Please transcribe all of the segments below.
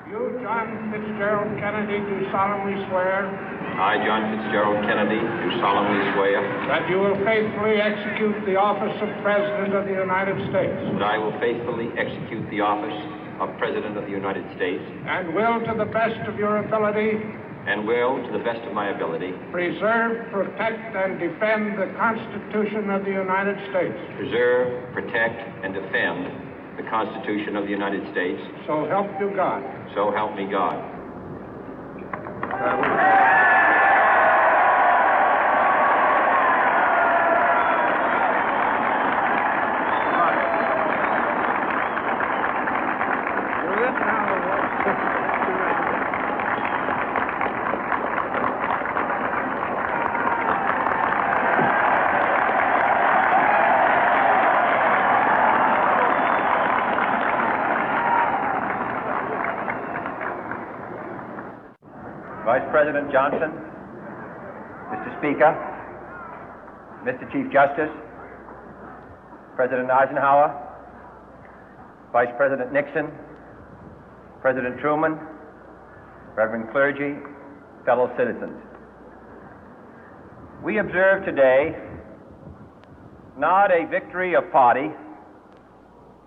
You, John Fitzgerald Kennedy, do solemnly swear I, John Fitzgerald Kennedy, do solemnly swear that you will faithfully execute the office of President of the United States that I will faithfully execute the office of President of the United States and will, to the best of your ability, and will, to the best of my ability, preserve, protect, and defend the Constitution of the United States. preserve, protect, and defend the Constitution of the United States. So help you God. So help me God. Vice President Johnson, Mr. Speaker, Mr. Chief Justice, President Eisenhower, Vice President Nixon, President Truman, Reverend clergy, fellow citizens. We observe today not a victory of party,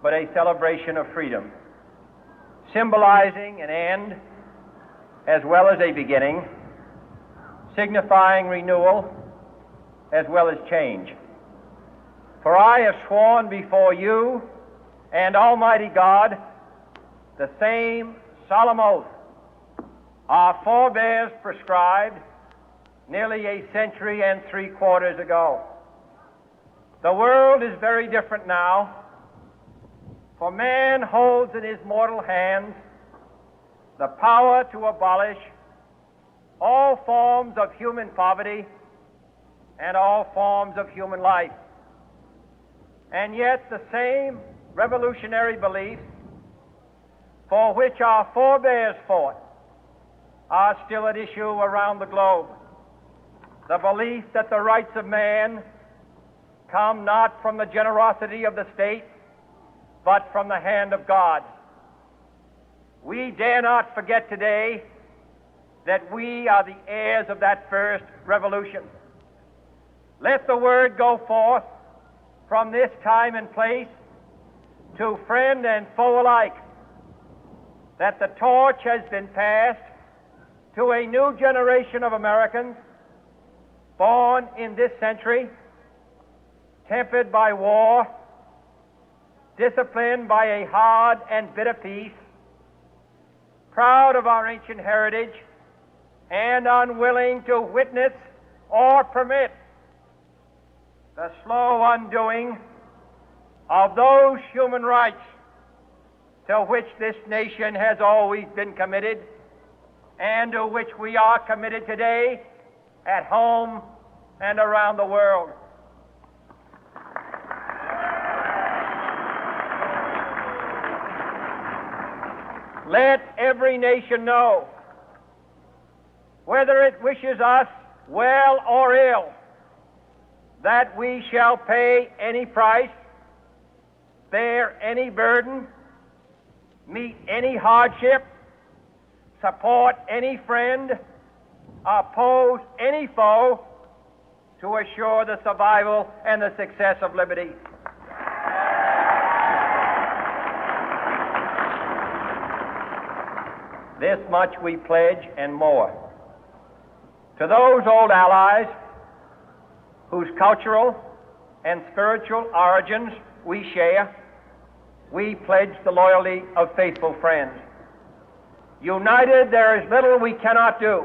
but a celebration of freedom, symbolizing an end as well as a beginning, signifying renewal as well as change. For I have sworn before you and Almighty God the same solemn oath our forebears prescribed nearly a century and 3/4 ago. The world is very different now, for man holds in his mortal hands the power to abolish all forms of human poverty and all forms of human life. And yet the same revolutionary beliefs for which our forebears fought are still at issue around the globe. The belief that the rights of man come not from the generosity of the state, but from the hand of God. We dare not forget today that we are the heirs of that first revolution. Let the word go forth from this time and place to friend and foe alike that the torch has been passed to a new generation of Americans born in this century, tempered by war, disciplined by a hard and bitter peace, proud of our ancient heritage, and unwilling to witness or permit the slow undoing of those human rights to which this nation has always been committed and to which we are committed today at home and around the world. Let every nation know, whether it wishes us well or ill, that we shall pay any price, bear any burden, meet any hardship, support any friend, oppose any foe to assure the survival and the success of liberty. This much we pledge and more. To those old allies whose cultural and spiritual origins we share, we pledge the loyalty of faithful friends. United, there is little we cannot do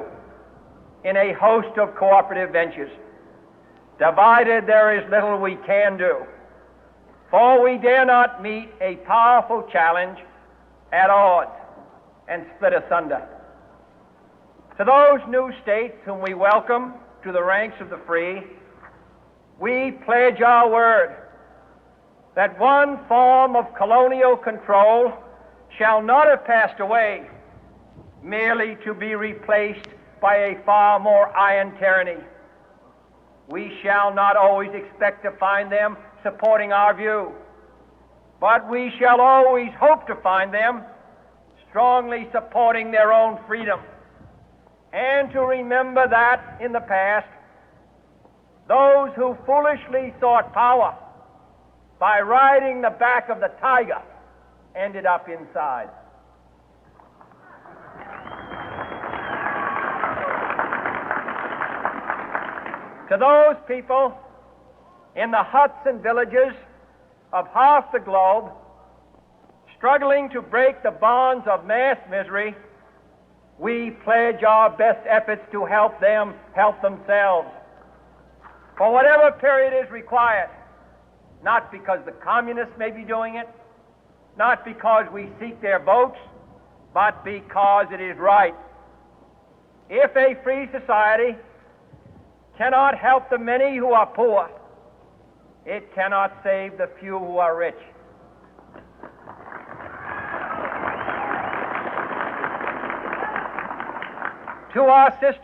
in a host of cooperative ventures. Divided, there is little we can do, for we dare not meet a powerful challenge at odds and split asunder. To those new states whom we welcome to the ranks of the free, we pledge our word that one form of colonial control shall not have passed away, merely to be replaced by a far more iron tyranny. We shall not always expect to find them supporting our view, but we shall always hope to find them strongly supporting their own freedom, and to remember that in the past, those who foolishly sought power by riding the back of the tiger ended up inside. To those people in the huts and villages of half the globe struggling to break the bonds of mass misery, we pledge our best efforts to help them help themselves for whatever period is required, not because the communists may be doing it, not because we seek their votes, but because it is right. If a free society cannot help the many who are poor, it cannot save the few who are rich. To our sisters